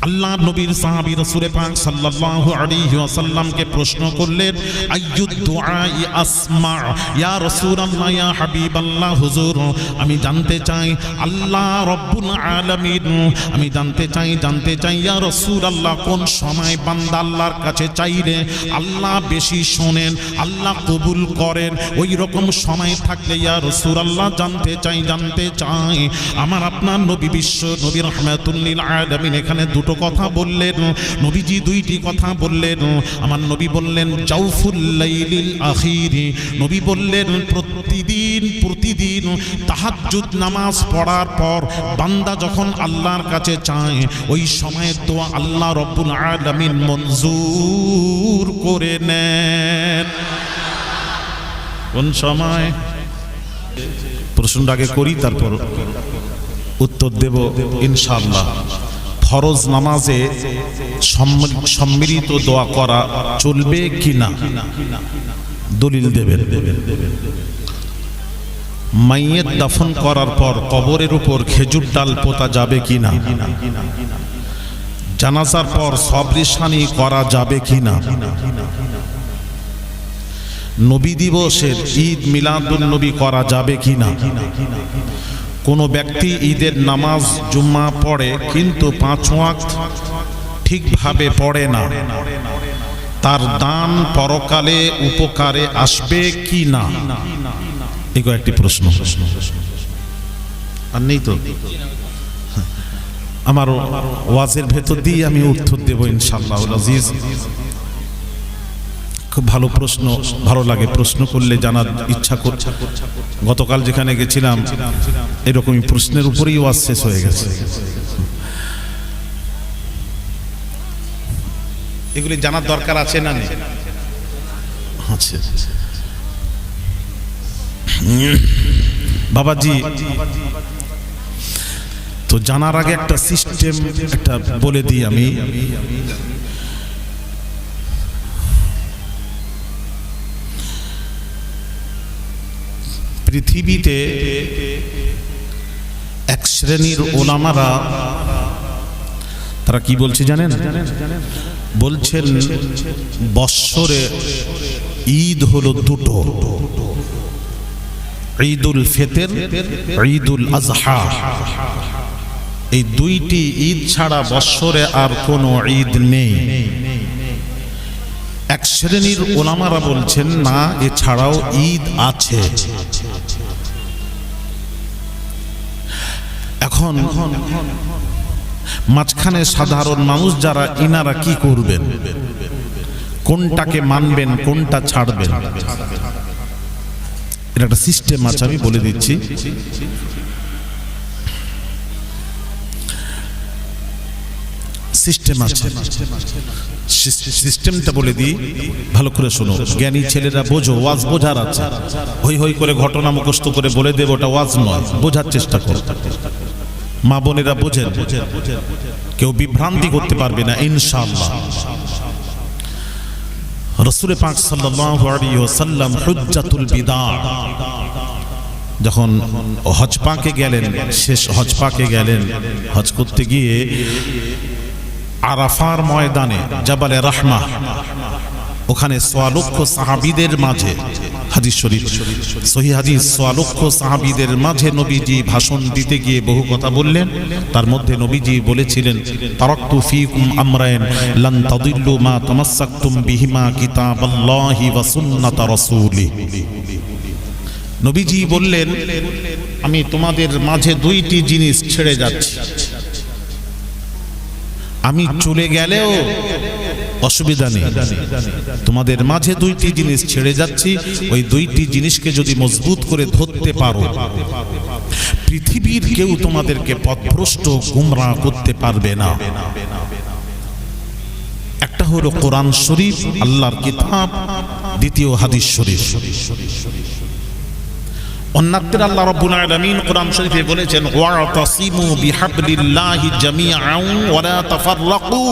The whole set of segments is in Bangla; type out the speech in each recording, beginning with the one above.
আল্লাহ নবীর সাহাবী রাসূল পাক সাল্লাল্লাহু আলাইহি ওয়াসাল্লামকে প্রশ্ন করলেন, আইয়ুদ দুআই আসমা ইয়া রাসূলুল্লাহ ইয়া হাবিবাল্লাহ, হুজুর আমি জানতে চাই আল্লাহ রব্বুল আলামিন, আমি জানতে চাই ইয়া রাসূলুল্লাহ, কোন সময় বান্দা আল্লাহর কাছে চাইলে আল্লাহ বেশি শোনেন, আল্লাহ কবুল করেন, ওই রকম সময় থাকলে ইয়া রাসূলুল্লাহ জানতে চাই। আমার আপনার নবী বিশ্ব নবী রাহমাতুল লিল আলামিন এখানে দুটো কথা বললেন, নবীজি দুইটি কথা বললেন। আমার নবী বললেন জাউফুল লাইলিল আখিরি, নবী বললেন প্রতিদিন তাহাজ্জুদ নামাজ পড়ার পর বান্দা যখন আল্লাহর কাছে চায় ওই সময় তো আল্লাহ রব্বুল আলামিন মঞ্জুর করে নেন। কোন সময়? প্রশ্নটা আগে করি তারপর উত্তর দেব ইনশাআল্লাহ। ফরজ নামাজে সম্মিলিত দোয়া করা চলবে কিনা দলিল দেবেন। মাইয়িত দাফন করার পর কবরের উপর খেজুর ডাল পোতা যাবে কিনা, জানাজার পর সবরিশানি করা যাবে কিনা, নবী দিবসের ঈদ মিলাদুন নবী করা যাবে কিনা, কোন ব্যক্তি ঈদের নামাজ জুম্মা পড়ে কিন্তু 5 ওয়াক্ত ঠিকভাবে পড়ে না, তার দান পরকালে উপকারে আসবে কি না? এই কয়েকটি প্রশ্ন। আর নেই তো আমার ওয়াজের ভেতর দিয়ে আমি উত্তর দেব ইনশাআল্লাহ আজিজ। খুব ভালো প্রশ্ন, ভালো লাগে প্রশ্ন করলে, জানার ইচ্ছা করছে। গতকাল যেখানে গেছিলাম এরকমই প্রশ্নের উপরেই ওয়াজ শেষ হয়ে গেছে। এগুলি জানার দরকার আছে না নেই? আচ্ছা বাবাজি, তো জানার আগে একটা সিস্টেম একটা বলে দিই আমি। পৃথিবীতে এক শ্রেণীর ওলামারা তারা কি বলছে জানেন? বলছেন বৎসরে ঈদ হলো দুটো, ঈদুল ফিতর, ঈদুল আজহা। এই দুইটি ঈদ ছাড়া বৎসরে আর কোনো ঈদ নেই। এক শ্রেণীর ওলামারা বলছেন না, এছাড়াও ঈদ আছে। এখন মাঝখানে সাধারণ মানুষ যারা, ইনারা কি করবেন? কোনটাকে মানবেন, কোনটা ছাড়বেন? এর একটা সিস্টেম আছে, আমি বলে দিচ্ছি। সিস্টেম আছে, সিস্টেমটা বলে দিই, ভালো করে শোনো। জ্ঞানী ছেলেরা বোঝো, ওয়াজ বোঝার আছে। হই হই করে ঘটনা মুখস্থ করে বলে দেব, ওটা ওয়াজ নয়, বোঝার চেষ্টা করো। মা বোনেরা বোঝেন, কেউ বিভ্রান্তি করতে পারবে না ইনশাআল্লাহ। রাসূল পাক সাল্লাল্লাহু আলাইহি ওয়াসাল্লাম হুজ্জাতুল বিদা যখন হজ পাকে গেলেন, শেষ হজ পাকে গেলেন, হজ করতে গিয়ে আরাফার ময়দানে জাবালে রাহমা, ওখানে 100 লক্ষ সাহাবীদের মাঝে, হাদিস শরীফ সহিহ হাদিস, 100 লক্ষ সাহাবীদের মাঝে নবীজি ভাষণ দিতে গিয়ে বহু কথা বললেন। তার মধ্যে নবীজি বলেছিলেন, তারাকতু ফীকুম আমরাইন লান তাদিল্লু মা তামাসসাকতুম বিহিমা কিতাবাল্লাহি ওয়া সুন্নাত রাসূলি। নবীজি বললেন, আমি তোমাদের মাঝে দুইটি জিনিস ছেড়ে যাচ্ছি, আমি চলে গেলেও অসুবিধা নেই, তোমাদের মাঝে দুইটি জিনিস ছেড়ে যাচ্ছি, ওই দুইটি জিনিসকে যদি মজবুত করে ধরতে পারো, পৃথিবীর কেউ তোমাদেরকে পথভ্রষ্ট গুমরাহ করতে পারবে না। একটা হলো কোরআন শরীফ, আল্লাহর কিতাব, দ্বিতীয় হাদিস শরীফ। অন্যত্র আল্লাহ রাব্বুল আলামিন কোরআন শরীফে বলেছেন, ওয়াতাসিমু বিহাবলিল্লাহি জামিআন ওয়া লা তাফাররাকু।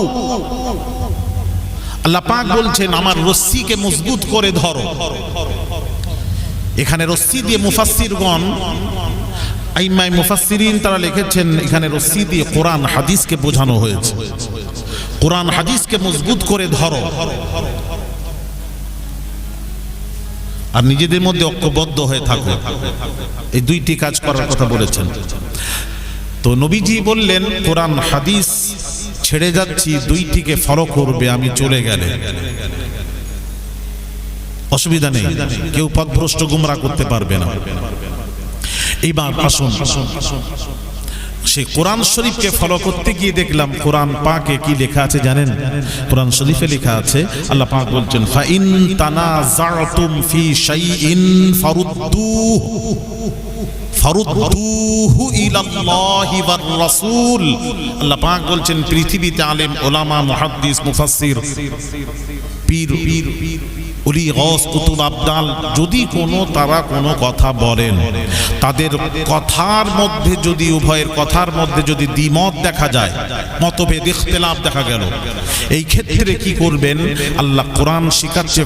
আল্লাহ পাক বলছেন, আমার রস্সিকে মজবুত করে ধরো। এখানে রস্সি দিয়ে মুফাসসিরগণ, আইম্মায়ে মুফাসসিরিন তারা লিখেছেন, এখানে রস্সি দিয়ে কোরআন হাদিসকে বোঝানো হয়েছে। কোরআন হাদিসকে মজবুত করে ধরো, আর নিজেদের মধ্যে ঐক্যবদ্ধ হয়ে থাকো। এই দুইটি কাজ করার কথা বলেছেন। তো নবীজি বললেন কোরআন হাদিস ছেড়ে যাচ্ছি, দুইটিকে ফলো করবে, আমি চলে গেলে অসুবিধা নেই, কেউ পথভ্রষ্ট গুমরা করতে পারবে না। এইবার আসুন, সেই কোরআন শরীফকে ফলো করতে গিয়ে দেখলাম কোরআন পাকে কি লেখা আছে জানেন? কোরআন শরীফে লেখা আছে, আল্লাহ পাক বলছেন ফাইন তানাযাতুম ফি শাইইন ফারুদ্দুহু ইলাল্লাহি ওয়ার রাসূল। আল্লাহ পাক বলছেন পৃথিবীতে আলেম, ওলামা, মুহাদ্দিস, মুফাসসির, পীর, উলি, গওস, কুতুব, আবদাল যদি তারা কোনো কথা বলেন, তাদের কথার মধ্যে যদি, উভয়ের কথার মধ্যে যদি দ্বিমত দেখা যায়, মতভেদ, ইখতিলাফ দেখা গেল, এই ক্ষেত্রে কি করবেন? আল্লাহ কোরআন শিখাচ্ছে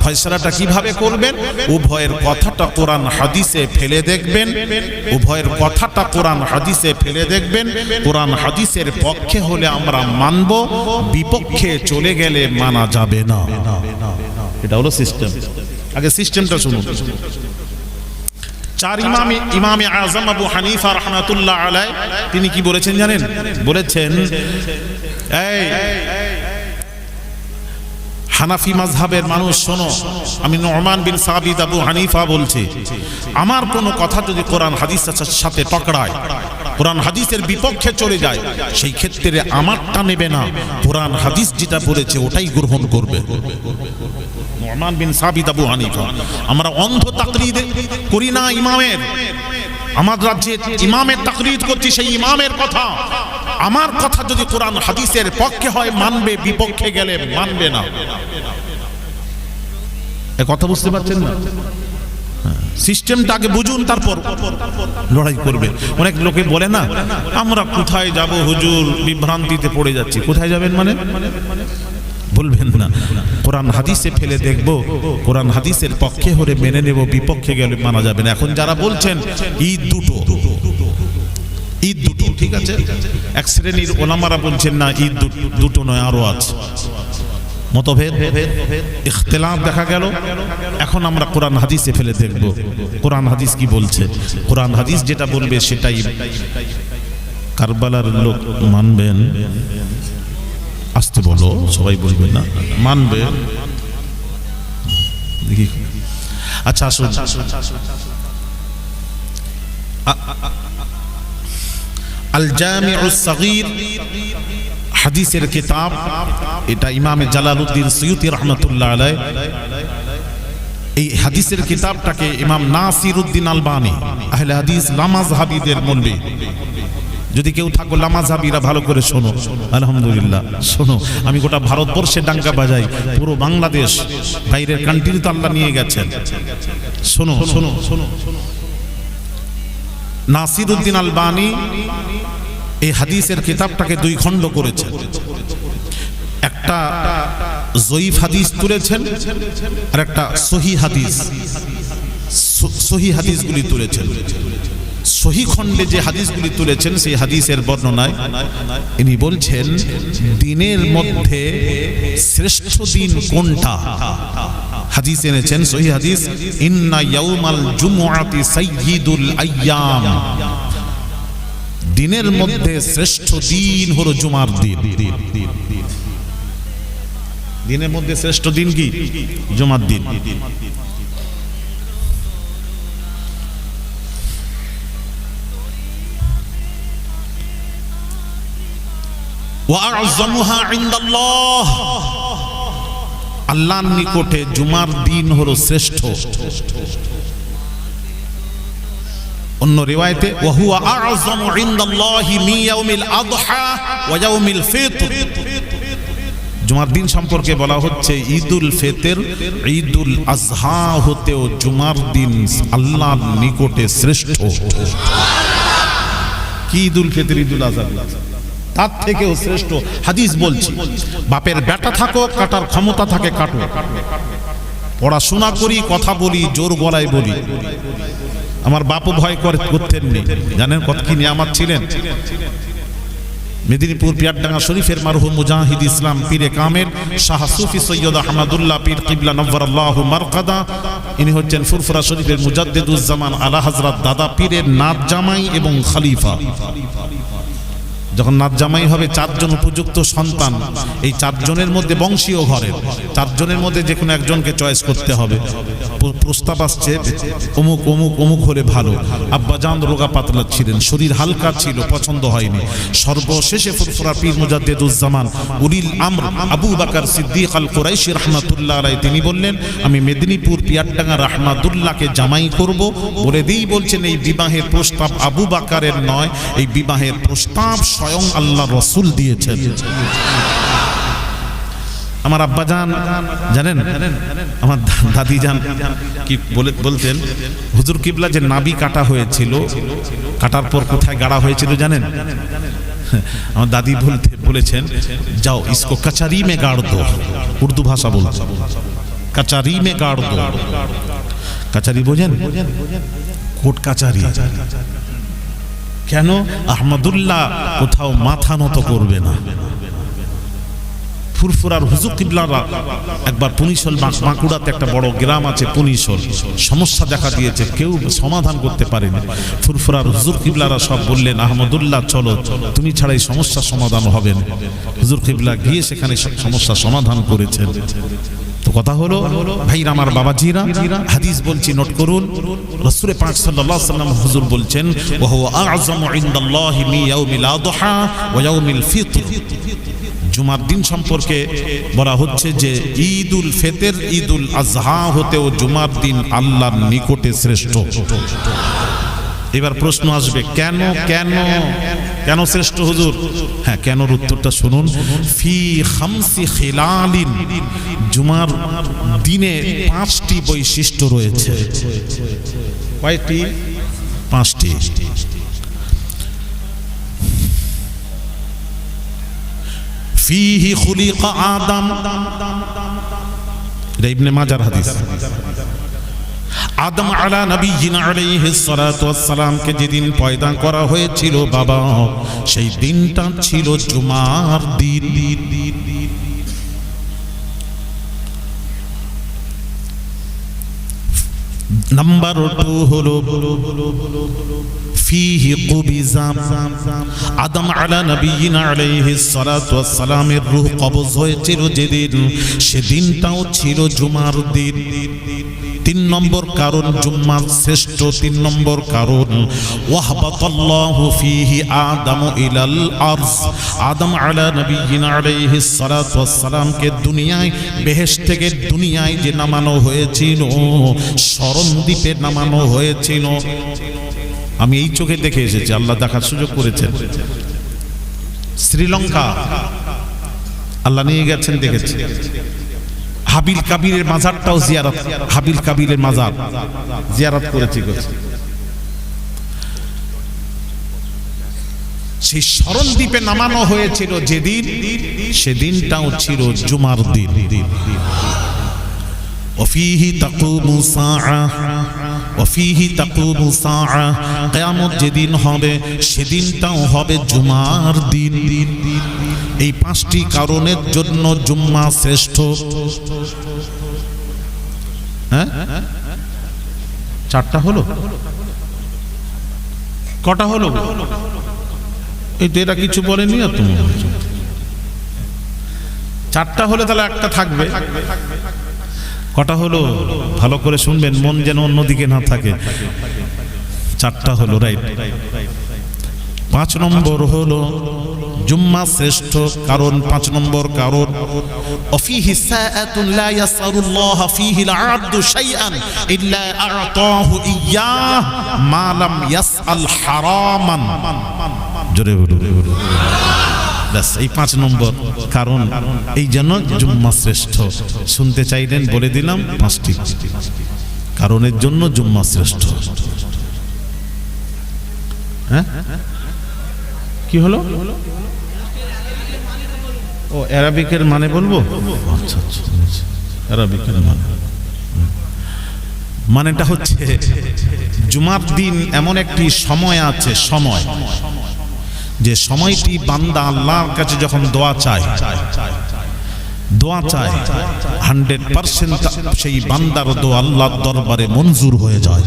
ফয়সালাটা কিভাবে করবেন? উভয়ের কথাটা কোরআন হাদিসে ফেলে দেখবেন, উভয়ের কথাটা কোরআন হাদিসে ফেলে দেখবেন। কোরআন হাদিসের পক্ষে হলে আমরা মানব, বিপক্ষে চলে গেলে মানা যাবে না। এটা হলো সিস্টেম। আগে সিস্টেমটা শুনুন। চার ইমামে আযম আবু হানিফা রাহমাতুল্লাহ আলাইহি তিনি কি বলেছেন জানেন? বলেছেন এই হানাফি মাযহাবের মানুষ শোনো, আমি নু'মান বিন সাবিত আবু হানিফা বলছি, আমার কোনো কথা যদি কোরআন হাদিসের সাথে টকরায়, কোরআন হাদিসের বিপক্ষে চলে যায়, সেই ক্ষেত্রে আমারটা নেবে না, কোরআন হাদিস যেটা বলেছে ওটাই গ্রহণ করবে। নু'মান বিন সাবিত আবু হানিফা। আমরা অন্ধ তাকলিদ করি না ইমামের, আমার রাজ্যে ইমামের তাকলিদ করছি, সেই ইমামের কথা, আমার কথা যদি কোরআন হাদিসের পক্ষে হয় মানবে, বিপক্ষে গেলে মানবে না। এ কথা বুঝতে পারছেন না? সিস্টেমটাকে বুঝুন, তারপর লড়াই করবে। অনেক লোকে বলে না, আমরা কোথায় যাব হুজুর, বিভ্রান্তিতে পড়ে যাচ্ছি। কোথায় যাবেন মানে? বলবেন না, কোরআন হাদিসে ফেলে দেখব, কোরআন হাদিসের পক্ষে হলে মেনে নেব, বিপক্ষে গেলে মানা যাবে না। এখন যারা বলছেন ঈদ দুটো, ঠিক আছে, এক শ্রেণীর ওলামারা বলছেন না, ঈদ দুটো নয়, আরো আছে। মতভেদ, ইখতিলাফ দেখা গেল। এখন আমরা কোরআন হাদিসে ফেলে দেখব, কোরআন হাদিস কি বলছে। কোরআন হাদিস যেটা বলবে সেটাই। কারবালার লোক মানবেন, আসতে বলো, সবাই বলবেন না, মানবে। দেখি, আচ্ছা আসুন, আল জামিউস সাগীর হাদিসের কিতাব, এটা ইমামে জালালউদ্দিন সুয়ুতি রাহমাতুল্লাহ আলাইহি, এই হাদিসের কিতাবটাকে ইমাম নাসিরউদ্দিন আলবানী, আহলে হাদিস লামাযহাবীদের মৌলবী, যদি কেউ থাকো লামাযহাবীরা ভালো করে শোনো, আলহামদুলিল্লাহ শোনো, আমি গোটা ভারতবর্ষে ডাঙ্কা বাজাই, পুরো বাংলাদেশ, বাইরের কান্ট্রি তো আল্লাহ নিয়ে গেছেন। শোনো শোনো শোনো, নাসিরউদ্দিন আলবানী এই হাদিসের কিতাবটাকে দুই খণ্ড করেছেন। একটা জয়ীফ হাদিস তুলেছেন, আর একটা সহিহ হাদিস, সহিহ হাদিসগুলি তুলেছেন। সহিহ খণ্ডে যে হাদিসগুলি তুলেছেন, সেই হাদিসের বর্ণনায় ইনি বলছেন দিনের মধ্যে শ্রেষ্ঠ দিন কোনটা। হাদিস এনেছেন, সহিহ হাদিস, ইন্না ইয়াউমাল জুমআতি সাইয়্যিদুল আইয়াম, দিনের মধ্যে শ্রেষ্ঠ দিন হলো জুমার দিন। দিনের মধ্যে শ্রেষ্ঠ দিন কি? জুমার দিন। ওয়া আ'যামুহা ইনদাল্লাহ, আল্লাহর নিকটে জুমার দিন হলো শ্রেষ্ঠ। অন্য রিওয়ায়াতে ওয়া হুয়া আ'যামু ইনদাল্লাহি মিন ইয়াউমিল আযহা ওয়া ইয়াউমিল ফিতর, জুমার দিন সম্পর্কে বলা হচ্ছে ঈদুল ফিতর, ঈদুল আযহা হতেও জুমার দিন আল্লাহর নিকটে শ্রেষ্ঠ। কি ঈদুল ফিতর, ঈদুল আযহা তার থেকেও শ্রেষ্ঠ। হাদিস বলছি, বাপের বেটা থাকো, কাটার ক্ষমতা থাকে কাটো। পড়াশোনা করি, কথা বলি, জোর গলায় বলি। আমার বাপও ভয় করতেন নি, জানেন কত কি নিয়ামত ছিলেন। মেদিনীপুর পিয়ারডাঙ্গা শরীফের মারহুম মুজাহিদ ইসলাম পীরে কামেল শাহ সুফি সৈয়দ আহমদুল্লাহ পীর কিবলা নওয়ারাল্লাহু মারকাদা, ইনি হচ্ছেন ফুরফুরা শরীফের মুজাদ্দিদুজ্জামান আলা হযরত দাদা পীরের নাত জামাই এবং খলিফা। যখন নাত জামাই হবে 4 জন উপযুক্ত সন্তান, এই 4 জনের মধ্যে বংশীয় ঘরের 4 জনের মধ্যে যে কোনো একজনকে চয়েস করতে হবে। প্রস্তাব আসছে অমুক অমুক অমুক হলে ভালো। আব্বাজান রোগা পাতলা ছিলেন, শরীর হালকা ছিল, পছন্দ হয়নি। সর্বশেষে ফুরফুরা পীর মুজাদ্দিদুজ্জামান উলিল আমর আবু বকর সিদ্দিক আল কুরাইশি রাহমাতুল্লাহ আলাইহি তিনি বললেন, আমি মেদিনীপুর পিয়ারডাঙ্গা রাহমাতুল্লাহকে জামাই করব। বলে দিই বলছেন, এই বিবাহের প্রস্তাব আবু বকরের নয়, এই বিবাহের প্রস্তাব স্বয়ং আল্লাহ রাসূল দিয়েছেন। আমার আব্বাজান জানেন, আমার দাদি জান কি বলতেন, হুজুর কিবলা যে নাবি কাটা হয়েছিল, কাটার পর কোথায় গাড়া হয়েছিল জানেন? আমার দাদি বলেছেন, যাও ইসকো কচারি মে গাড় দো। উর্দু ভাষা বলছে, কচারি মে গাড় দো। কচারি বোঝেন? কোট কাচারি। কেন? আহমদুল্লাহ কোথাও মাথা নত করবে না। ফুরফুরার হুজুর কিবলারা একবার পুনিশল বাঁকুড়াতে একটা বড় গ্রাম আছে পুনিশল, সমস্যা দেখা দিয়েছে, কেউ সমাধান করতে পারেনি। ফুরফুরার হুজুর কিবলারা সব বললেন, আহমদুল্লাহ চলো, তুমি ছাড়া এই সমস্যার সমাধান হবে না। হুজুর কিবলা গিয়ে সেখানে সমস্যা সমাধান করেছেন। তো কথা হলো ভাইরা আমার বাবাজিরা, হাদিস বলছি নোট করুন। রাসূল পাক সাল্লাল্লাহু আলাইহি ওয়াসাল্লাম হুজুর বলছেন, ওয়া হুয়া আ'যামু ইনদাল্লাহি মিন ইয়াউমিল আযহা ওয়া ইয়াউমিল ফিতর। জুমার দিন সম্পর্কে বলা হচ্ছে যে ঈদুল ফিতর, ঈদুল আযহা হতেও জুমার দিন আল্লাহর নিকটে শ্রেষ্ঠ। এবার প্রশ্ন আসবে, কেন কেন কেন শ্রেষ্ঠ হুজুর? হ্যাঁ, কেনর উত্তরটা শুনুন। ফি খামসি খিলালিন, জুমার দিনে 5টি বৈশিষ্ট্য রয়েছে। কয়টি? 5টি। ফিহি খুলিকা আদম, এটা ইবনে মাজার হাদিস। আদম আলা নবিয়িনা আলাইহিস সালাতু ওয়াস সালামকে যেদিন পয়দা করা হয়েছিল বাবা, সেই দিনটা ছিল জুমার দিন। নাম্বার 2 হলো ফিহি কুবিজা, আদম আলা নবিয়িনা আলাইহিস সালাতু ওয়াস সালামের রূহ কবজ হয়েছিল যেদিন, সেদিনটাও ছিল জুমার দিন। 3 নম্বর কারণ জুম্মা শ্রেষ্ঠ। 3 নম্বর কারণ ওয়াহবাতাল্লাহু ফিহি আদম ইলাল আরজ, আদম আলা নবিয়িনা আলাইহিস সালাতু ওয়াস সালামকে দুনিয়ায়, বেহেশত থেকে দুনিয়ায় যে নামানো হয়েছিল, শরণ দ্বীপে নামানো হয়েছিল। আমি এই চোখে দেখে এসেছি, আল্লাহ দেখার সুযোগ করেছেন। শ্রীলঙ্কা আল্লাহ নিয়ে গেছেন, দেখেছি। হাবিল কাবিলের মাজারটাও জিয়ারত, হাবিল কাবিলের মাজার জিয়ারত করেছি। সেই শরণ দ্বীপে নামানো হয়েছিল যেদিন, সেদিনটাও ছিল জুমার দিন। ওয়াফিহি তাকুমু সাআ, ওয়াফিহি তাকুমু সাআ, কিয়ামত যেদিন হবে সেদিনটাও হবে জুমার দিন। এই 5টি কারণের জন্য জুম্মা শ্রেষ্ঠ। হ্যাঁ, 4টা হলো? কটা হলো? এই তো এরা কিছু বলেনি আর তুমি। 4টা হলে তাহলে একটা থাকবে। কটা হলো? ভালো করে শুনবেন, মন যেন অন্যদিকে না থাকে। 4টা হলো, রাইট। 5 নম্বর হলো জুম্মা শ্রেষ্ঠ কারণ, 5 নম্বর কারণ ওয়াফিহি সাআতুন লা ইয়াসআলুল্লাহ ফিহি আল-আবদু শাইআন ইল্লা আ'তাহু ইয়্যাহ মা লাম ইয়াসআল হারামান। জোরে বলুন। ব্যাস, এই 5 নম্বর কারণ, এই জন্য জুম্মা শ্রেষ্ঠ। শুনতে চাইলেন, বলে দিলাম 5টি কারণের জন্য জুম্মা শ্রেষ্ঠ। হ্যাঁ, কি হলো? ও আরবিকের মানে বলবো? আচ্ছা আচ্ছা, আরবিকের মানেটা হচ্ছে জুমার দিন এমন একটি সময় আছে, সময় যে সময়টি বান্দা আল্লাহর কাছে যখন দোয়া চায় 100% সেই বান্দার দোয়া আল্লাহর দরবারে মঞ্জুর হয়ে যায়।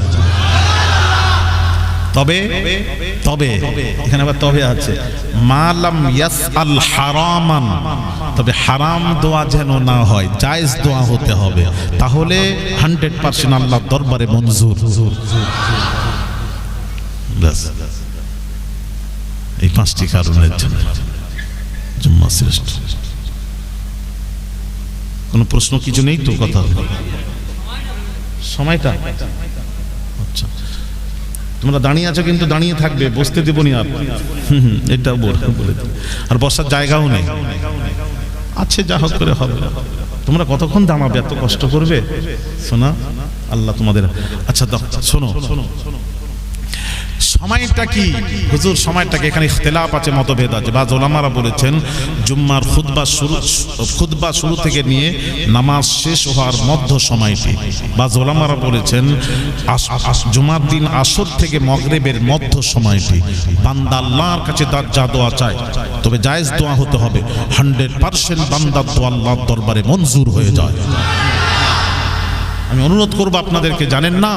তবে এখানে আবার তবে আছে, মালাম ইয়াসআল হারামান, তবে হারাম দোয়া যেন না হয়, জায়েজ দোয়া হতে হবে, তাহলে 100% আল্লাহর দরবারে মঞ্জুর। এই 5টি কারণের জন্য জুম্মা শ্রেষ্ঠ। কোনো প্রশ্ন কিছু নেই তো? কথা সময়টা আচ্ছা, তোমরা দাঁড়িয়ে আছো কিন্তু দাঁড়িয়ে থাকবে, বসতে দেবনি আর। এটা বলে আর বসার জায়গাও নেই আছে, যা হোক করে হবে। তোমরা কতক্ষণ দাঁড়াবে, এত কষ্ট করবে? শোনা আল্লাহ তোমাদের। আচ্ছা শোনো, সময়টা কি হুজুর? সময়টাকে এখানে ইখতিলাফ আছে, মতভেদ আছে। বাজ উলামারা বলেছেন জুম্মার খুতবা শুরু থেকে নিয়ে নামাজ শেষ হওয়ার মধ্য সময়টি। বাজ উলামারা বলেছেন জুমার দিন আসর থেকে মাগরিবের মধ্য সময়টি। বান্দা আল্লাহর কাছে যা দোয়া চায়, তবে জায়েজ দোয়া হতে হবে, 100% বান্দার দোয়া আল্লাহর দরবারে মঞ্জুর হয়ে যায়। আমি অনুরোধ করব আপনাদেরকে, জানেন না,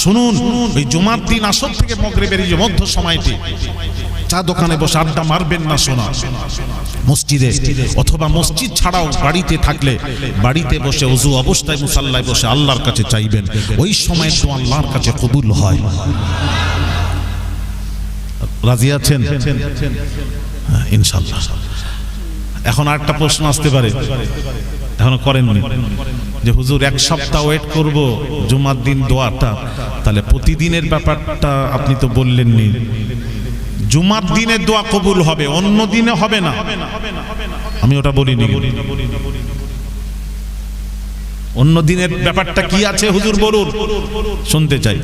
শুনুন, ওই জুমার দিন আসর থেকে মাগরিবের এই মধ্য সময়টি চা দোকানে বসে আড্ডা মারবেন না। শোনা মসজিদে অথবা মসজিদ ছাড়াও বাড়িতে থাকলে বাড়িতে বসে ওযু অবস্থায় মুসাল্লায় বসে আল্লাহর কাছে চাইবেন, ওই সময় তো আল্লাহর কাছে কবুল হয়। রাজি আছেন? ইনশাআল্লাহ। এখন আরেকটা প্রশ্ন আসতে পারে, এখনো করেননি, যে হুজুর 1 সপ্তাহ ওয়েট করব জুমার দিন দোয়াটা, তাহলে প্রতিদিনের ব্যাপারটা আপনি তো বললেননি। জুমার দিনের দোয়া কবুল হবে, অন্য দিনে হবে না। আমি ওটা বলিনি। অন্য দিনের ব্যাপারটা কি আছে হুজুর বলুন, শুনতে চাই।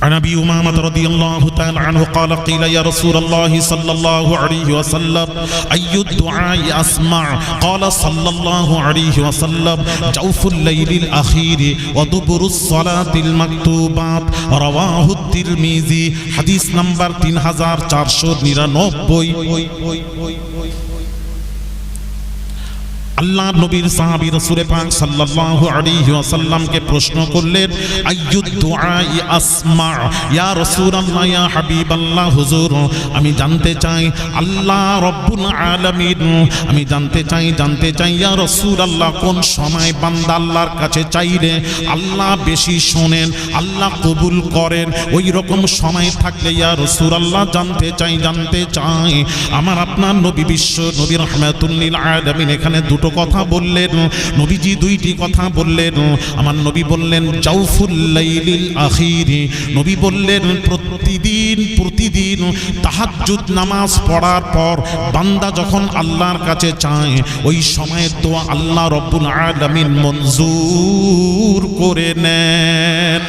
عن ابي امامه رضي الله تعالى عنه قال قيل يا رسول الله صلى الله عليه وسلم اي الدعاء اسمع قال صلى الله عليه وسلم جوف الليل الاخير ودبر الصلاه المكتوبات رواه الترمذي حديث نمبر 3499 আল্লাহ নবীর সাহাবী রাসূল পাক সাল্লাল্লাহু আলাইহি ওয়াসাল্লামকে প্রশ্ন করলেন, আইয়ুদ দুআই আসমা, ইয়া রাসূলুল্লাহ, ইয়া হাবিবাল্লাহ, হুজুর আমি জানতে চাই আল্লাহ রব্বুল আলামিন, আমি জানতে চাই ইয়া রাসূলুল্লাহ, কোন সময় বান্দা আল্লাহর কাছে চাইলে আল্লাহ বেশি শোনেন, আল্লাহ কবুল করেন, ওই রকম সময় থাকলে ইয়া রাসূলুল্লাহ জানতে চাই। আমার আপনার নবী বিশ্ব নবী রাহমাতুল লিল আলামিন এখানে দুটো কথা বললেন, নবীজি 2টি কথা বললেন। আমার নবী বললেন জাউফুল লাইলিল আখির, নবী বললেন প্রতিদিন তাহাজ্জুদ নামাজ পড়ার পর বান্দা যখন আল্লাহর কাছে চায়, ওই সময়ের দোয়া আল্লাহ রব্বুল আলামিন মঞ্জুর করে নেন।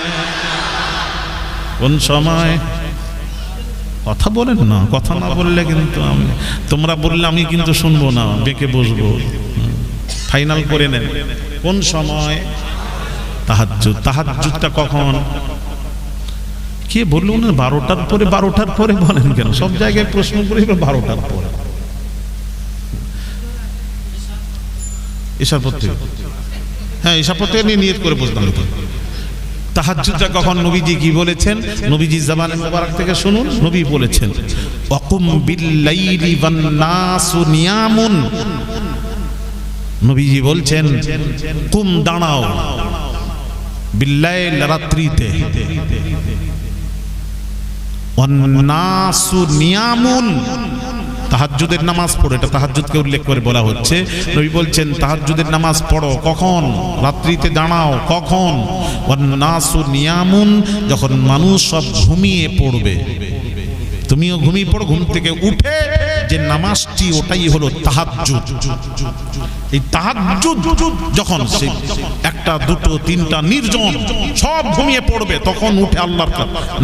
কোন সময়? কথা বলেন না, কথা না বললে কিন্তু তোমরা বললে আমি কিন্তু শুনবো না, বেঁকে বসবো। ফাইনাল করে নেন কোন সময়? তাহাজ্জুদটা কখন? কে বললো না 12টার পরে? 12টার পরে বলেন কেন? সব জায়গায় প্রশ্ন করে 12টার পরে। ঈশার পর থেকে, হ্যাঁ ঈশার পর থেকে নিয়ত করে বসলাম। তাহাজ্জুদটা কখন? নবীজি কি বলেছেন? নবীজি জবানে মোবারক থেকে শুনুন, নবী বলেছেন ওয়াকুম বিল্লাইলি ওয়ান নাসু নিয়ামুন, নবীজি বলছেন কুম, দাঁড়াও, বিল্লাইল, রাত্রিতে, ওয়ান নাসু নিয়ামুন, তাহাজ্জুদের নামাজ পড়ো। এটা তাহাজ্জুদকে উল্লেখ করে বলা হচ্ছে। নবী বলছেন তাহাজ্জুদের নামাজ পড়ো কখন? রাত্রিতে দাঁড়াও কখন? ওয়ান নাসু নিয়ামুন, যখন মানুষ সব ঘুমিয়ে পড়বে। তুমিও ঘুমিয়ে পড়ো, ঘুম থেকে উঠে যে নামাজটি ওটাই হলো তাহাজ্জুদ। এই তাহাজ্জুদ যখন সে 1টা 2টো 3টা নির্জন সব ঘুমিয়ে পড়বে, তখন উঠে আল্লাহর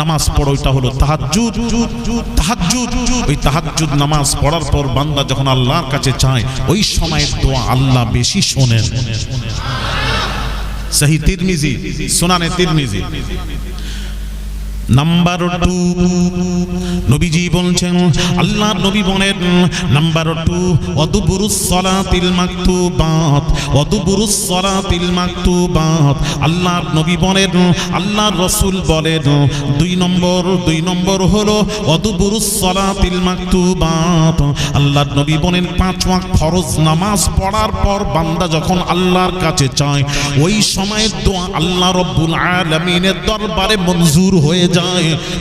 নামাজ পড়ো, এটা হলো তাহাজ্জুদ। ওই তাহাজ্জুদ নামাজ পড়ার পর বান্দা যখন আল্লাহর কাছে চায়, ওই সময়ের দোয়া আল্লাহ বেশি শোনেন। সহিহ তিরমিজি, সুনানে তিরমিজি। নাম্বার 2 নবীজি বলছেন, আল্লাহর নবী বলেন নাম্বার 2 ওয়াদুবুরুস সালাতিল মাকতুবাত, ওয়াদুবুরুস সালাতিল মাকতুবাত। আল্লাহর নবী বলেন, আল্লাহর রাসূল বলেন 2 নম্বর হলো ওয়াদুবুরুস সালাতিল মাকতুবাত। আল্লাহর নবী বলেন 5 ওয়াক্ত ফরজ নামাজ পড়ার পর বান্দা যখন আল্লাহর কাছে চায় ওই সময়ের দোয়া আল্লাহ রাব্বুল আলামিনের দরবারে মঞ্জুর হয়ে যায়।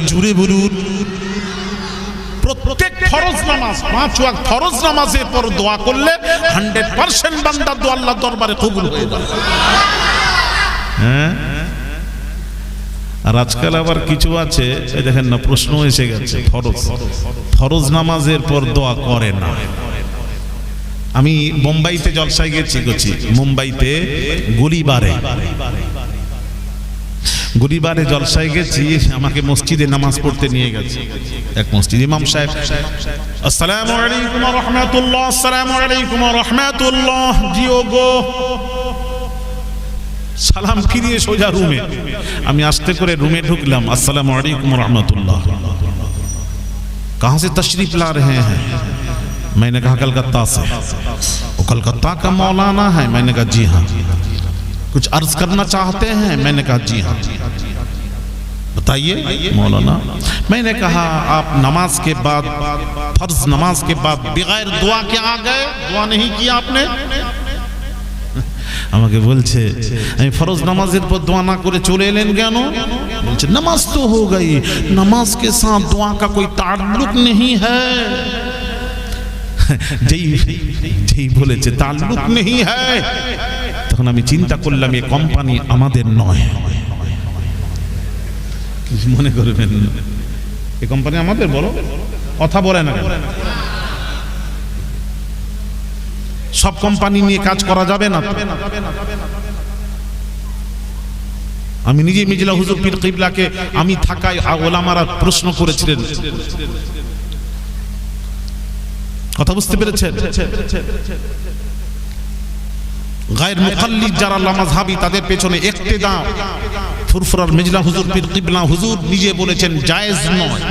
জুড়ে বলুন, প্রত্যেক ফরজ নামাজ 5 ওয়াক্ত ফরজ নামাজের পর দোয়া করলে 100% বান্দার দোয়া আল্লাহর দরবারে কবুল হয়ে যায়। হ্যাঁ, আর আজকাল আবার কিছু আছে, এই দেখেন না, প্রশ্ন এসে গেছে, ফরজ নামাজের পর দোয়া করে না। আমি মুম্বাইতে জলসায় গেছি, মুম্বাইতে গরিবারে জলসায় গেছি। আমাকে মসজিদে নামাজ পড়তে নিয়ে গেছে এক মসজিদ ইমাম সাহেব। আসসালামু আলাইকুম ওয়া রাহমাতুল্লাহ, আসসালামু আলাইকুম ওয়া রাহমাতুল্লাহ। জিও গো, সালাম ফিরিয়ে সোজা রুমে। আমি আস্তে করে রুমে ঢুকলাম। আসসালামু আলাইকুম ওয়া রাহমাতুল্লাহ। कहां से तशरीफ ला रहे हैं? मैंने कहा कलकत्ता से। वो कलकत्ता का मौलाना है? मैंने कहा जी हाँ। कुछ अर्ज करना चाहते हैं? मैंने कहा जी हाँ। बताइए मौलाना। मैंने कहा आप नमाज के बाद, फर्ज नमाज के बाद बगैर दुआ के आ गए, दुआ नहीं किया आपने। আমাকে বলছে আমি ফরজ নামাজের পর দোয়া না করে চলে এলেন কেন? বলছে नमाज तो हो गई, नमाज के साथ दुआ का कोई ताल्लुक नहीं है। যেই বলেছে তাল্লুক নেই হ্যায়, তখন আমি চিন্তা করলাম এই কোম্পানি আমাদের নয়। মনে করবেন এই কোম্পানি আমাদের, বলো কথা বলে না, সব কোম্পানি নিয়ে কাজ করা যাবে না। আমি নিজে মিজলা হুজুর পীর কিবলাকে আমি থাকায় ওলামারা প্রশ্ন করেছিলেন, কথা বুঝতে পেরেছেন? গায়ের মুকাল্লিদ যারা লামাযহাবী তাদের পেছনে ইক্তেদা ফুরফুরার মিজলা হুজুর পীর কিবলা হুজুর নিজে বলেছেন জায়েজ নয়।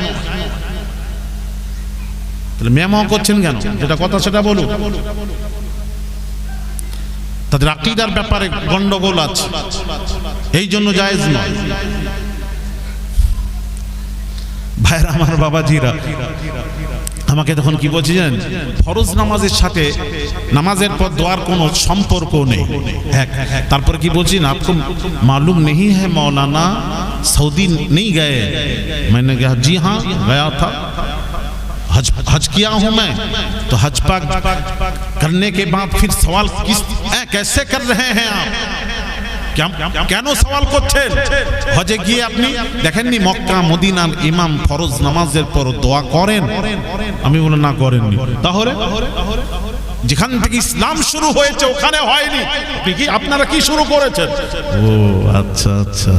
তাহলে মেমো করছেন কেন? যেটা কথা সেটা বলুন। তাদের আকীদার ব্যাপারে গন্ডগোল আছে, এই জন্য জায়েজ নয়। ভাইরা আমার, বাবাজিরা, আমাকে তখন কি বলছিলেন, ফরজ নামাজের সাথে নামাজের পর দোয়ার কোনো সম্পর্ক নেই। তারপর কি বলছেন, आपको मालूम नहीं है मौलाना सऊदी नहीं गए? मैंने कहा जी हाँ गया था, हज किया हूं मैं। तो हज पाक करने के बाद फिर सवाल कैसे कर रहे हैं आप? কেন সওয়াল করছেন? হজে গিয়ে আপনি দেখেননি মক্কা মদিনার ইমাম ফরজ নামাজের পর দোয়া করেন? আমি বললাম না, করেননি। তাহলে যেখান থেকে ইসলাম শুরু হয়েছে ওখানে হয়নি, আপনারা কি শুরু করেছেন? ও আচ্ছা আচ্ছা।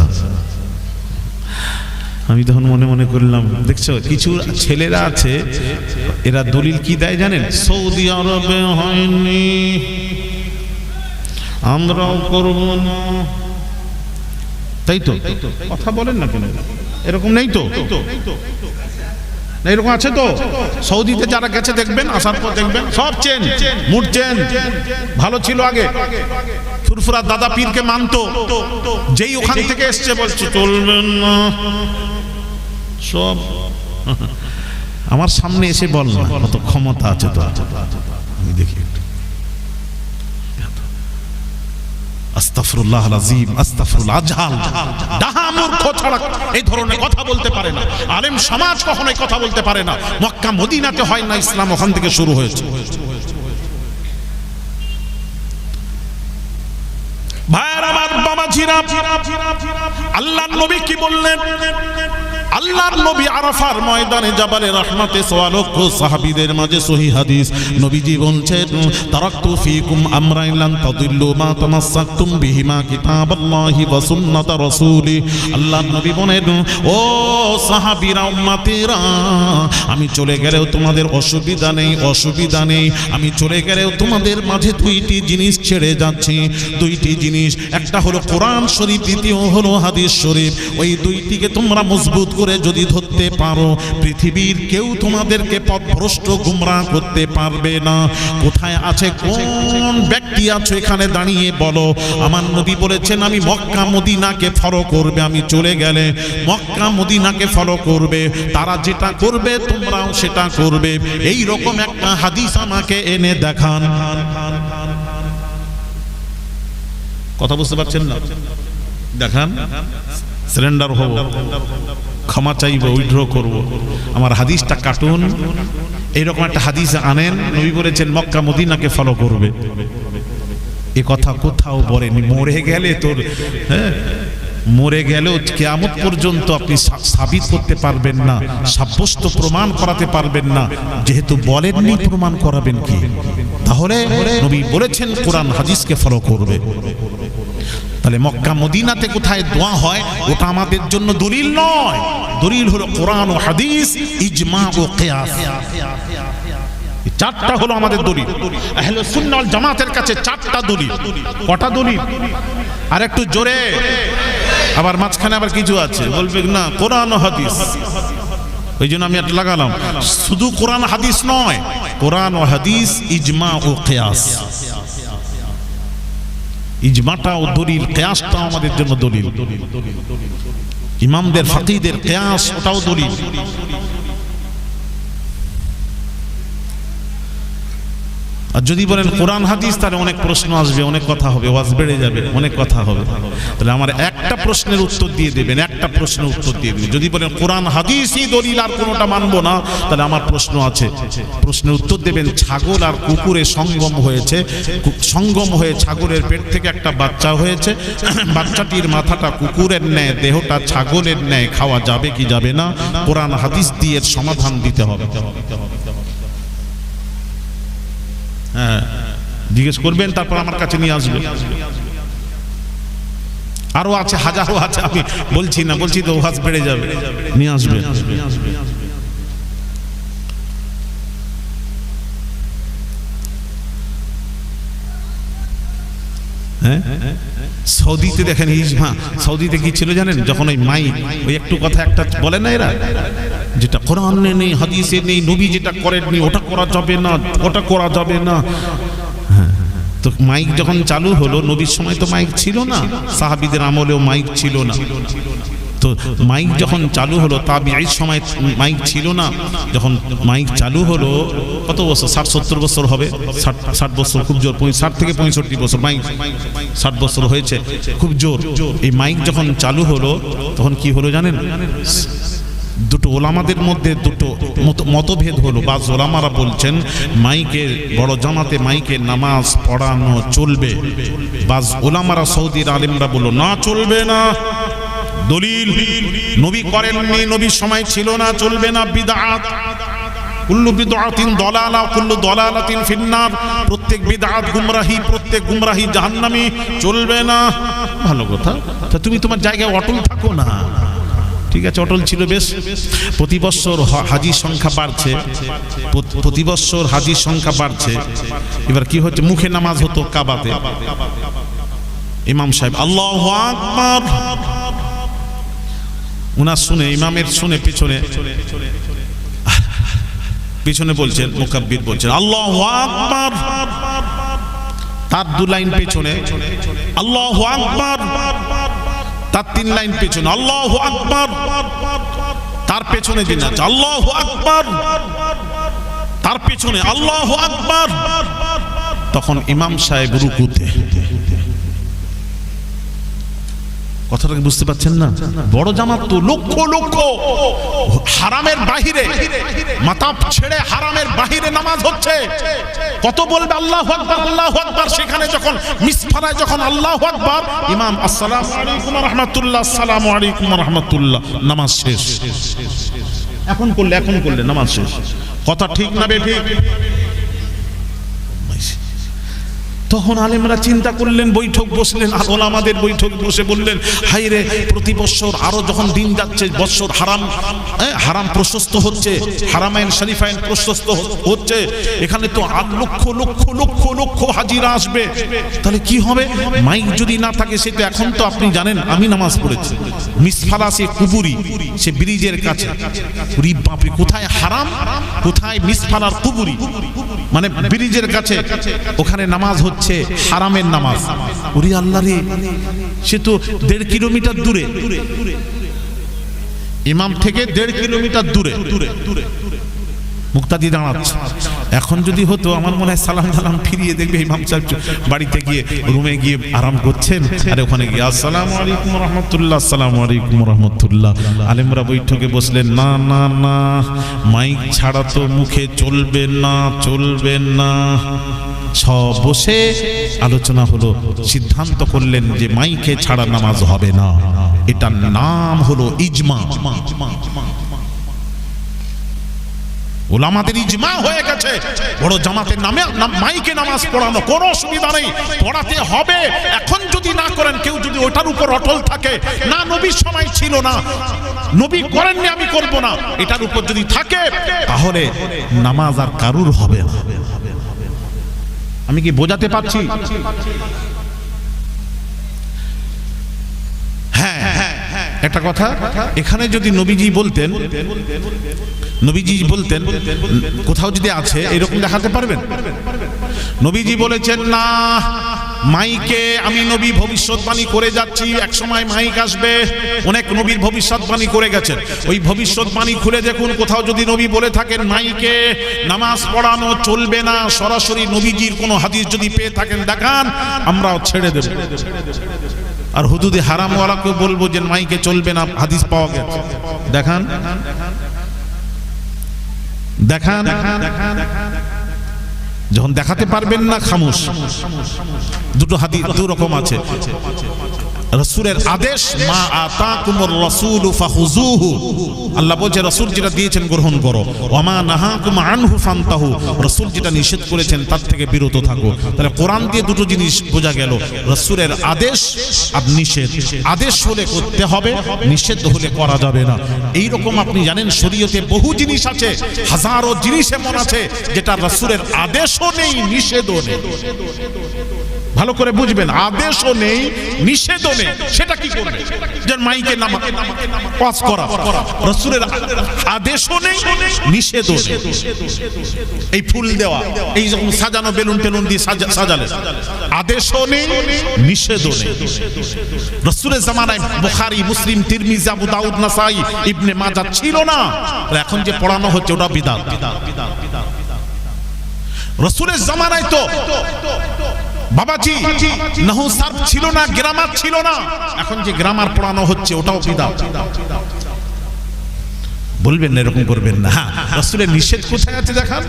আমি তখন মনে মনে করলাম, দেখছো কিছু ছেলেরা আছে, এরা দলিল কি দেয় জানেন? সৌদি আরবে হয়নি, আমরাও করব না। তাই তো কথা বলেন না কেন? এরকম নেই তো? না, এরকম আছে তো? সৌদিতে যারা গেছে দেখবেন, আসার পর দেখবেন সব চেঞ্জ, মুড চেঞ্জ। ভালো ছিল আগে, ফুরফুরা দাদা পীরকে মানতো, যেই ওখান থেকে এসছে বলছে চলবেন না সব। আমার সামনে এসে বল না, কত ক্ষমতা আছে তো। আমি দেখি আস্তাগফিরুল্লাহ আল-আযীম, আস্তাগফিরুল্লাহ। আজহাল ডাহা মূর্খ ছাড়া এই ধরনের কথা বলতে পারে না। আলেম সমাজ কখনোই কথা বলতে পারে না। মক্কা মদিনাতে হয় না, ইসলাম ওখান থেকে শুরু হয়েছে। ভাইরা আমার, বাবাজিরা, আল্লাহর নবী কি বললেন? আল্লাহর নবী আরাফার ময়দানে জাবালে রহমতে সওয়ালক্ষ সাহাবীদের মাঝে সহিহ হাদিস, নবীজি বলছেন তারাকতু ফীকুম আমরাইন লান তাদিল্লু মা তামাসসাকতুম বিহিমা কিতাবাল্লাহি ওয়া সুন্নাত রাসূলি। আল্লাহর নবী বলেন, ও সাহাবীরা, উম্মতেরা, আমি চলে গেলেও তোমাদের অসুবিধা নেই, অসুবিধা নেই। আমি চলে গেলেও তোমাদের মাঝে দুইটি জিনিস ছেড়ে যাচ্ছি, দুইটি জিনিস। একটা হলো কোরআন শরীফ, দ্বিতীয় হলো হাদিস শরীফ। ওই দুইটিকে তোমরা মজবুত করে যদি ধরতে পারো, পৃথিবীর কেউ তোমাদেরকে পথভ্রষ্ট গুমরাহ করতে পারবে না। কোথায় আছে, কোন ব্যক্তি আছো এখানে দাঁড়িয়ে বলো। আমার নবী বলেছেন, আমি মক্কা মদিনাকে ফলো করবে, আমি চলে গেলে মক্কা মদিনাকে ফলো করবে, তারা যেটা করবে তোমরাও সেটা করবে। এই রকম একটা হাদিস আমাকে এনে দেখান। কথা বুঝতে পারছেন না? দেখান, সারেন্ডার হব, ক্ষমা চাইব, উইথড্র করব, আমার হাদিসটা কাটুন। এইরকম একটা হাদিস আনেন, নবী বলেছেন মক্কা মদিনাকে ফলো করবে। এ কথা কোথাও বলেনি। মরে গেলে তোর মরে গেলেও কিয়ামত পর্যন্ত আপনি সাবিত করতে পারবেন না, সাব্যস্ত প্রমাণ করাতে পারবেন না। যেহেতু বলেননি, প্রমাণ করাবেন কি? তাহলে নবী বলেছেন কোরআন হাদিসকে ফলো করবে। তাহলে মক্কা মদিনাতে কোথায় দোয়া হয় ওটা আমাদের জন্য দলিল নয়। দলিল হলো কোরআন ও হাদিস, ইজমা ও কিয়াস। চারটা হলো আমাদের দলিল। আহলে সুন্নাহ ওয়াল জামাতের কাছে চারটা দলিল। কটা দলিল? আর একটু জোরে, আবার মাঝখানে আবার কিছু আছে, বলবে না কোরআন ও হাদিস। ওই জন্য আমি একটা লাগালাম, শুধু কোরআন হাদিস নয়, কোরআন ও হাদিস, ইজমা ও কিয়াস। ইজমাটাও দলিল, কিয়াসটাও আমাদের জন্য দলিল। ইমামদের ফাকিহদের কিয়াস ওটাও দলিল। আর যদি বলেন কোরআন হাদিস, তাহলে অনেক প্রশ্ন আসবে, অনেক কথা হবে, ওয়াজ বেড়ে যাবে, অনেক কথা হবে। তাহলে আমার একটা প্রশ্নের উত্তর দিয়ে দেবেন, একটা প্রশ্নের উত্তর দিয়ে দেবেন। যদি বলেন কোরআন হাদিসই দলিল, আর কোনোটা মানবো না, তাহলে আমার প্রশ্ন আছে, প্রশ্নের উত্তর দেবেন। ছাগল আর কুকুরের সঙ্গম হয়েছে, সঙ্গম হয়ে ছাগলের পেট থেকে একটা বাচ্চা হয়েছে। বাচ্চাটির মাথাটা কুকুরের ন্যায়, দেহটা ছাগলের ন্যায়, খাওয়া যাবে কি যাবে না? কোরআন হাদিস দিয়ে এর সমাধান দিতে হবে। হ্যাঁ, জিজ্ঞেস করবেন, তারপর আমার কাছে নিয়ে আসবে। আরো আছে, হাজারো আছে, আমি বলছি না, বলছি তো ওয়াজ বেড়ে যাবে, নিয়ে আসবে। হ্যাঁ, সৌদিতে দেখেন ইজমা। সৌদিতে কি ছিল জানেন? যখন ওই মাইক, ওই একটু কথা একটা বলে না এরা, যেটা কোরআনে নেই, হাদিসে নেই, নবী যেটা করেননি ওটা করা যাবে না, ওটা করা যাবে না। হ্যাঁ, তো মাইক যখন চালু হলো, নবীর সময় তো মাইক ছিল না, সাহাবীদের আমলেও মাইক ছিল না। তো মাইক যখন চালু হলো, তাবিঈর সময় মাইক ছিল না। যখন মাইক চালু হলো, কত বছর, 60-70 বছর হবে, 60 বছর, খুব জোর, 60 থেকে 65 বছর, মাইক 60 বছর হয়েছে, খুব জোর। এই মাইক যখন চালু হলো, তখন কি হলো জানেন? দুটো ওলামাদের মধ্যে দুটো মতভেদ হলো। বাজ ওলামারা বলছেন মাইকের, বড় জামাতে মাইকের নামাজ পড়ানো চলবে। বাজ ওলামারা, সৌদির আলেমরা বলল না, চলবে না। দলিল, নবী করেননি, নবীর সময় ছিল না, চলবে না, বিদআত। কুল্লু বিদআতিন দালালা, কুল্লু দালালাতিন ফিন্নার। প্রত্যেক বিদআত গুমরাহি, প্রত্যেক গুমরাহি জাহান্নামী, চলবে না। ভালো কথা, তা তুমি তোমার জায়গায় অটল থাকো না। ঠিক আছে, অটল ছিল বেশ। প্রতি বছর হাজির সংখ্যা বাড়ছে, প্রতি বছর হাজির সংখ্যা বাড়ছে। এবার কি হচ্ছে, মুখে নামাজ হতো কাবাতে, ইমাম সাহেব আল্লাহু আকবার, উনার শুনে, ইমামের শুনে পিছনে বলছেন, মুকাব্বির বলছেন আল্লাহু আকবার, তার 2 লাইন পেছনে আল্লাহু আকবার, তার 3 লাইন পেছনে আল্লাহু আকবার, তার পেছনে দিন আছে আল্লাহু আকবার, তার পেছনে আল্লাহু আকবার। তখন ইমাম সাহেব রুকুতে। কথাটা বুঝতে পারছেন না? বড় জামাত তো লক্ষ লক্ষ হারামের বাহিরে, মাথা ছেড়ে হারামের বাহিরে নামাজ হচ্ছে। কত বলবে আল্লাহু আকবার, আল্লাহু আকবার। সেখানে যখন মিসফারায় যখন আল্লাহু আকবার, ইমাম আসসালামু আলাইকুম ওয়া রাহমাতুল্লাহ, আসসালামু আলাইকুম ওয়া রাহমাতুল্লাহ, নামাজ শেষ। এখন করলে নামাজ শেষ। কথা ঠিক না বেঠিক? তখন আলেমরা চিন্তা করলেন, বৈঠক বসলেন, ওলামাদের বৈঠক বসে বললেন, হাই রে, প্রতি বছর আরো যখন দিন যাচ্ছে, বছর হারাম প্রশস্ত হচ্ছে, হারামাইন শরীফাইন প্রশস্ত হচ্ছে, এখানে তো আর লক্ষ লক্ষ লক্ষ লক্ষ হাজিরা আসবে, তাহলে কি হবে? মাইক যদি না থাকে, সে তো এখন তো আপনি জানেন, আমি নামাজ পড়েছি মিসফালা, সে কুবুরি, সে ব্রিজের কাছে, বাপরে কোথায় হারাম, কোথায় মিসফালার কুবুরি, মানে ব্রিজের কাছে, ওখানে নামাজ হচ্ছে হারামের নামাজ। ওরে আল্লাহ রে, সে তো 1.5 কিলোমিটার দূরে, ইমাম থেকে 1.5 কিলোমিটার দূরে মুক্তাদি দাঁড়াচ্ছে। এখন যদি হতো, আমার মনে হয় সালাম সালাম ফিরিয়ে দেখবে ইমাম সাহেব বাড়িতে গিয়ে রুমে গিয়ে আরাম করছেন, আর ওখানে গিয়ে আসসালামু আলাইকুম রহমতুল্লাহ, আসসালামু আলাইকুম রহমতুল্লাহ। আলেমরা বৈঠকে বসলেন, না না না, মাইক ছাড়া তো মুখে চলবে না, চলবে না। সব বসে আলোচনা হলো, সিদ্ধান্ত করলেন যে মাইকে ছাড়া নামাজ হবে না। এটার নাম হলো ইজমা। ওলামাদের ইজমা হয়ে গেছে, বড় জামাতের নামে মাইকে নামাজ পড়ানো কোনো অসুবিধা নেই, পড়াতে হবে। এখন যদি না করেন, কেউ যদি ওটার উপর অটল থাকে, না নবীর সময় ছিল না, নবী করেননি, আমি করব না, এটার উপর যদি থাকে, তাহলে নামাজ আর কারুর হবে না। আমি কি বোঝাতে পারছি? হ্যাঁ, একটা কথা, এখানে যদি নবীজি বলতেন, কোথাও যদি আছে এরকম দেখাতে পারবেন? নবীজি বলেছেন, না, মাইকে আমি নবী ভবিষ্যৎবাণী করে যাচ্ছি, এক সময় মাইক আসবে। অনেক নবীর ভবিষ্যৎবাণী করে গেছেন, ওই ভবিষ্যৎবাণী খুলে দেখুন, কোথাও যদি নবী বলে থাকেন মাইকে নামাজ পড়ানো চলবে না, সরাসরি নবীজির কোনো হাদিস যদি পেয়ে থাকেন দেখান, আমরাও ছেড়ে দেব। আর হুদুদে হারামওয়ালাকে বলবো যে মাইকে চলবে না, হাদিস পাওয়া গেছে, দেখান দেখান। যখন দেখাতে পারবেন না, খামোশ। দুটো হাদিস দু রকম আছে। রাসূলের আদেশ, মা আতাকুমুর রাসূলু ফাখুযুহু, আল্লাহ বলছে রাসূল যেটা দিয়েছেন গ্রহণ করো, ওয়া মা নাহাকুম আনহু ফান্তাহু, রাসূল যেটা নিষেধ করেছেন তার থেকে বিরত থাকো। তাহলে কোরআন দিয়ে দুটো জিনিস বোঝা গেল, রাসূলের আদেশ আর নিষেধ। আদেশ হলে করতে হবে, নিষেধ হলে করা যাবে না। এই রকম আপনি জানেন শরীয়তে বহু জিনিস আছে, হাজারো জিনিস এমন আছে যেটা রাসূলের আদেশও নেই, নিষেধও নেই। ভালো করে বুঝবেন, আদেশও নেই, নিষেধও নেই। সেটা কি করবে? যে মাইকে পাস করা, রাসূলের আদেশও নেই, নিষেধও নেই। এই ফুল দেওয়া, এই যখন সাজানো বেলুন টেলুন দিয়ে সাজালে, আদেশও নেই, নিষেধও নেই। রাসূলের জামানায় বুখারী, মুসলিম, তিরমিজি, আবু দাউদ, নাসাই, ইবনে মাজাহ ছিল না। এখন যে পড়ানো হচ্ছে ওটা বিদআত। রাসূলের জামানায় তো বাবাজি নাহু সারফ ছিল না, গ্রামার ছিল না। এখন যে গ্রামার পড়ানো হচ্ছে ওটাও বিদআত। বলবেন না, এরকম করবেন না। হ্যাঁ, রাসূলের নিষেধ কোথায় আছে দেখান,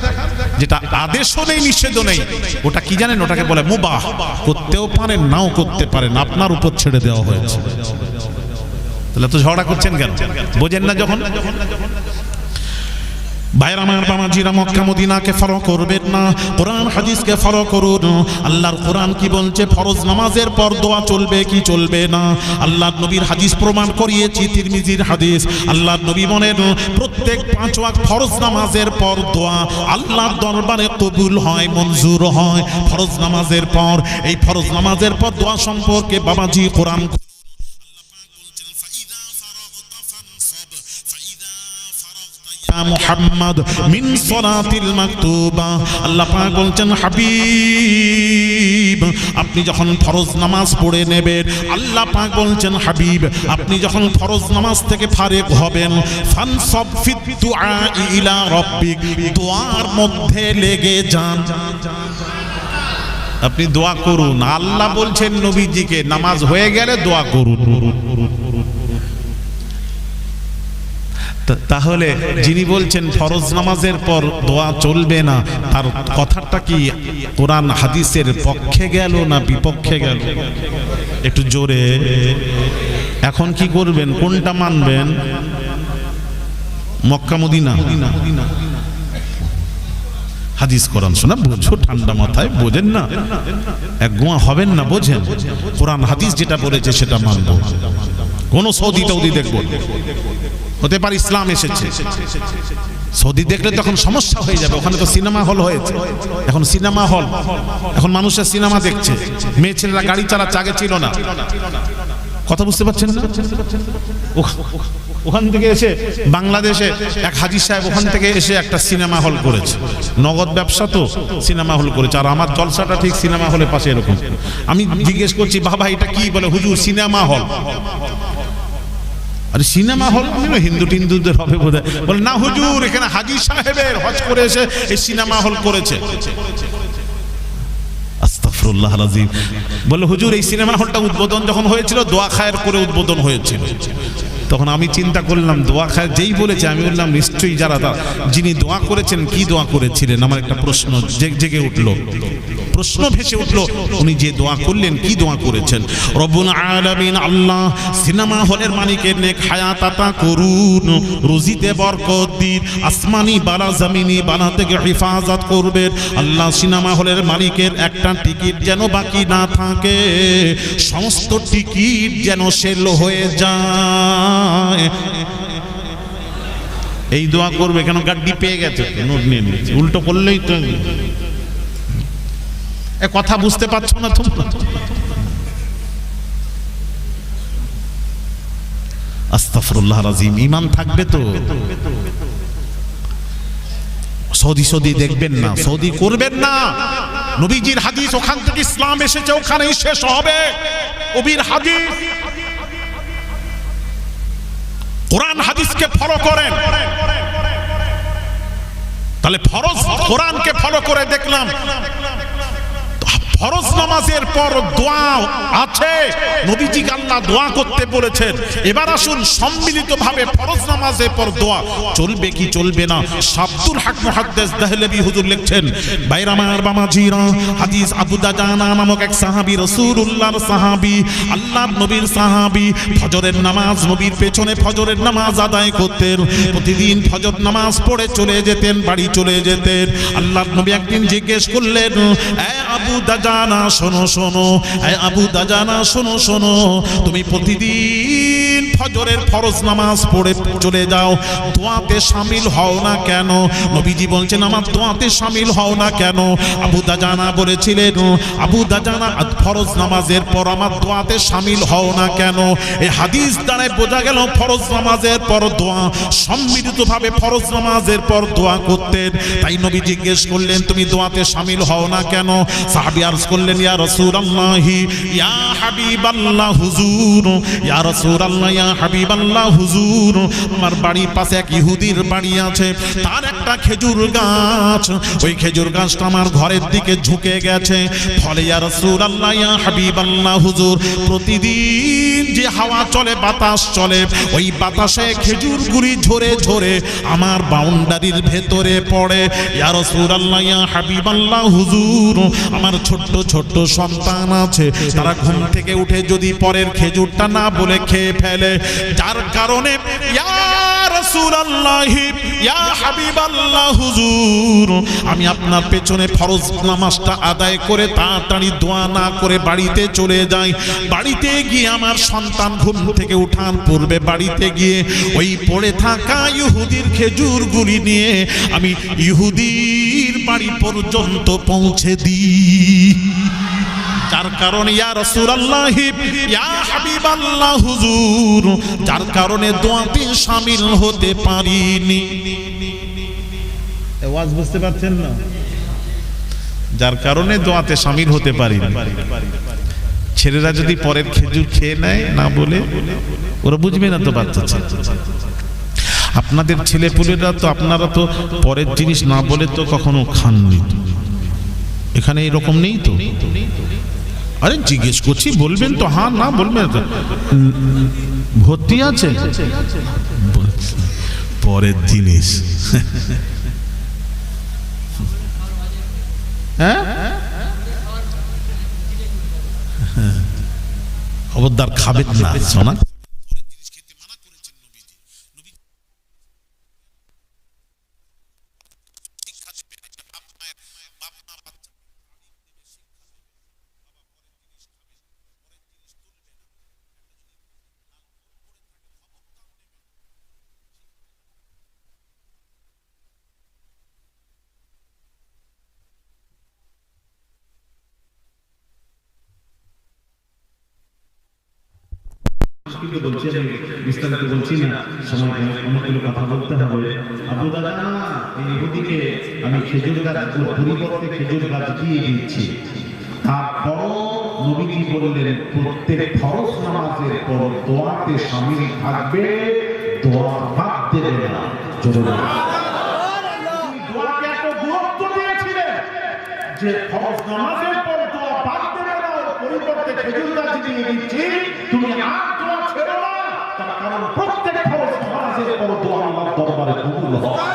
যেটা আদেশও নেই, নিষেধও নেই। ওটা কি জানেন? ওটাকে বলে মুবাহ। করতেও পারেন, নাও করতে পারেন, আপনার উপর ছেড়ে দেওয়া হয়েছে। তাহলে তো ঝগড়া করছেন কেন? বোঝেন না যখন? ভাইরা আমার, বাবাজিরা, মক্কা মদিনাকে ফলো করবেন না, কোরআন হাদিসকে ফলো করুন। আল্লাহর কোরআন কি বলছে? ফরজ নামাজের পর দোয়া চলবে কি চলবে না? আল্লাহর নবীর হাদিস প্রমাণ করিয়েছি, তিরমিজির হাদিস। আল্লাহর নবী বলেন, প্রত্যেক 5 ওয়াক্ত ফরজ নামাজের পর দোয়া আল্লাহর দরবারে কবুল হয়, মঞ্জুর হয়। ফরজ নামাজের পর, এই ফরজ নামাজের পর দোয়া সম্পর্কে বাবাজি কোরআন মুহাম্মদ মিন সলাতিল মাকতুবা, আল্লাহ পাক বলছেন, হাবিব আপনি যখন ফরজ নামাজ পড়ে নেবেন, আল্লাহ পাক বলছেন, হাবিব আপনি যখন ফরজ নামাজ থেকে ফারেক হবেন, ফানসাব ফিদ দুআ ইলা রাব্বিক, দোয়ার মধ্যে লেগে যান। আপনি দোয়া করুন। আল্লাহ বলছেন নবীজিকে, নামাজ হয়ে গেলে দোয়া করুন। তাহলে যিনি বলছেন ফরজ নামাজের পর দোয়া চলবে না, তার কথাটা কি কোরআন হাদিসের পক্ষে গেল না বিপক্ষে গেল? একটু জোরে। এখন কি করবেন? কোনটা মানবেন? Mecca Medina? হাদিস কোরআন শোনা বোঝো, ঠান্ডা মাথায় বোঝেন না, এক গোয়া হবেন না, বোঝেন কোরআন হাদিস যেটা বলেছে সেটা মানবো। কোন সৌদি টৌদি দেখবো, হতে পারে ইসলাম এসেছে, সৌদি দেখলে তখন সমস্যা হয়ে যাবে। ওখানে তো সিনেমা হল হয়েছে, এখন সিনেমা হল, এখন মানুষের সিনেমা দেখছে, মেয়ে ছেলেরা গাড়ি চালাচ্ছে, আগে ছিল না। কথা বুঝতে পারছেন না? ওখান থেকে এসে বাংলাদেশে এক হাজী সাহেব ওখান থেকে এসে একটা সিনেমা হল করেছে, নগদ ব্যবসা তো সিনেমা হল করেছে। আর আমার জলসাটা ঠিক সিনেমা হলের পাশে এরকম। আমি জিজ্ঞেস করছি, বাবা এটা কি? বলে হুজুর সিনেমা হল। আরে সিনেমা হল হিন্দু টিন্দুদের হবে বোধহয়। বলে না হুজুর, এখানে হাজী সাহেবের হজ করে এসে এই সিনেমা হল করেছে। আস্তাগফিরুল্লাহ আল-আযীম। বলে হুজুর এই সিনেমা হলটা উদ্বোধন যখন হয়েছিল দোয়া খায়ের করে উদ্বোধন হয়েছিল। তখন আমি চিন্তা করলাম, দোয়া খায়ের যেই বলেছে আমি বললাম নিশ্চয়ই যারা যিনি দোয়া করেছেন কি দোয়া করেছিলেন। আমার একটা প্রশ্ন জেগে উঠলো, প্রশ্ন ভেসে উঠলো, উনি যে দোয়া করলেন কি দোয়া করেছেন? রব্বুল আলামিন আল্লাহ সিনেমা হলের মালিকের নেক হায়াত আতা করুন, রুজিতে বরকত দিন, আসমানি বালা জমিনি বালা থেকে হেফাজত করবেন। আল্লাহ সিনেমা হলের মালিকের একটা টিকিট যেন বাকি না থাকে, সমস্ত টিকিট যেন সেল হয়ে যায়। এই দোয়া করবে কেন? গাড্ডি পেয়ে গেছে, নোট নিয়ে নিয়েছে, উল্টো করলেই তো। কথা বুঝতে পারছো না তোমরা? আস্তাগফিরুল্লাহ আল-আযীম। ঈমান থাকবে তো। সৌদি দেখবেন না, সৌদি করবেন না। নবীজির হাদিস, ওখান থেকে ইসলাম এসেছে, ওখানেই শেষ হবে। নবীর হাদিস, কোরআন হাদিসকে ফলো করেন। তাহলে ফরজ কোরআনকে ফলো করে দেখলাম ফরজ নামাজের পর দোয়া আছে, নবীজি আল্লাহ দোয়া করতে বলেছেন। এবার আসুন সম্মিলিতভাবে ফরজ নামাজের পর দোয়া চলবে কি চলবে না? আব্দুল হক মুহাদ্দিস দেহলভী হুজুর লিখছেন, ভাইরা আমার বামাজিরা, হাদিস আবু দাজানা নামক এক সাহাবী, রাসূলুল্লাহর সাহাবী, আল্লাহর নবীর সাহাবী, ফজরের নামাজ নবীর পেছনে ফজরের নামাজ আদায় করতেন। প্রতিদিন ফজর নামাজ পড়ে চলে যেতেন, বাড়ি চলে যেতেন। আল্লাহর নবী একদিন জিজ্ঞেস করলেন, এ আবু দাজানা শোনো শোনো, আবু দাজানা শোনো শোনো, তুমি প্রতিদিন ফজরের ফরজ নামাজ পড়ে চলে যাও, দোয়াতে শামিল হও না কেন? নবীজি বলছেন, আমার দোয়াতে শামিল হও না কেন? আবু দাজানা বলেছিলেন, আবু দাজানা ফরজ নামাজের পর আমার দোয়াতে শামিল হও না কেন? এই হাদিস দ্বারা বোঝা গেল ফরজ নামাজের পর দোয়া, সম্মিলিতভাবে ফরজ নামাজের পর দোয়া করতেন। তাই নবী জিজ্ঞেস করলেন, তুমি দোয়াতে শামিল হও না কেন? সাহাবী আরজ করলেন, ইয়া রাসূলুল্লাহ, ইয়া হাবিবাল্লাহ হুজুর, ইয়া রাসূলুল্লাহ, ইয়া হাবিবাল্লাহ হুজুর, আমার বাড়ির পাশে এক ইহুদির বাড়ি আছে, তার একটা খেজুর গাছ, ওই খেজুর গাছটা আমার ঘরের দিকে ঝুঁকে গেছে। ফলে ইয়া রাসূলুল্লাহ, ইয়া হাবিবাল্লাহ হুজুর, প্রতিদিন যে হাওয়া চলে, বাতাস চলে, ওই বাতাসে খেজুর গুড়ি ঝরে ঝরে আমার বাউন্ডারির ভেতরে পড়ে। ইয়া রাসূলুল্লাহ, ইয়া হাবিবাল্লাহ হুজুর, আমার ছোট্ট ছোট্ট সন্তান আছে, তারা ঘুম থেকে উঠে যদি পরের খেজুরটা না বলে খেয়ে ফেলে, যার কারণে ইয়া রাসূলুল্লাহ, ইয়া হাবিবাল্লাহ হুজুর, আমি আপনার পেছনে ফরজ নামাজটা আদায় করে তাড়াতাড়ি দোয়া না করে বাড়িতে চলে যাই। বাড়িতে গিয়ে আমার সন্তান ঘুম থেকে উঠার পূর্বে বাড়িতে গিয়ে ওই পড়ে থাকা ইহুদির খেজুরগুলি নিয়ে আমি ইহুদির বাড়ি পর্যন্ত পৌঁছে দিই। যার কারণে ইয়া রাসূলুল্লাহ, ইয়া হাবিবাল্লাহ হুজুর, যার কারণে দোয়াতে শামিল হতে পারিনি। আওয়াজ বুঝতে পারছেন না? যার কারণে দোয়াতে শামিল হতে পারিনি। ছেলেরা যদি পরের খেজুর খেয়ে নেয় না বলে, ওরা বুঝবে না তো বাচ্চা ছেলে। আপনাদের ছেলে পুলেরা তো, আপনারা তো পরের জিনিস না বলে তো কখনো খাননি। এখানে এরকম নেই তো? আরে জিজ্ঞেস করছি, বলবেন তো? হ্যাঁ না বলবেন তো? ভর্তি আছে পরের জিনিস। হ্যাঁ, খবরদার খাবেন না সোনা। কিন্তু বলছি, আমি বিস্তারিত বলছি না, সময় অনেকগুলো কথা বলতে হবে। আবু দাদা, এই ইহুদিকে আমি খেজুর গাছ পরিবর্তে খেজুর গাছ দিয়ে দিচ্ছি। তারপরও নবীজি বললেন প্রত্যেক ফরজ নামাজের পর দোয়াতে শামিল থাকবে, দোয়া বাদ দেবে না। দোয়াকে এত গুরুত্ব দিয়েছিলেন যে ফরজ নামাজের পর দোয়া বাদ দেবে না, পরিবর্তে খেজুর গাছ দিয়ে দিচ্ছি, তুমি আর দোয়া ছেড়ো না, তার কারণ প্রত্যেক ফরজ নামাজের পর দোয়া আল্লাহর দরবারে কবুল হয়।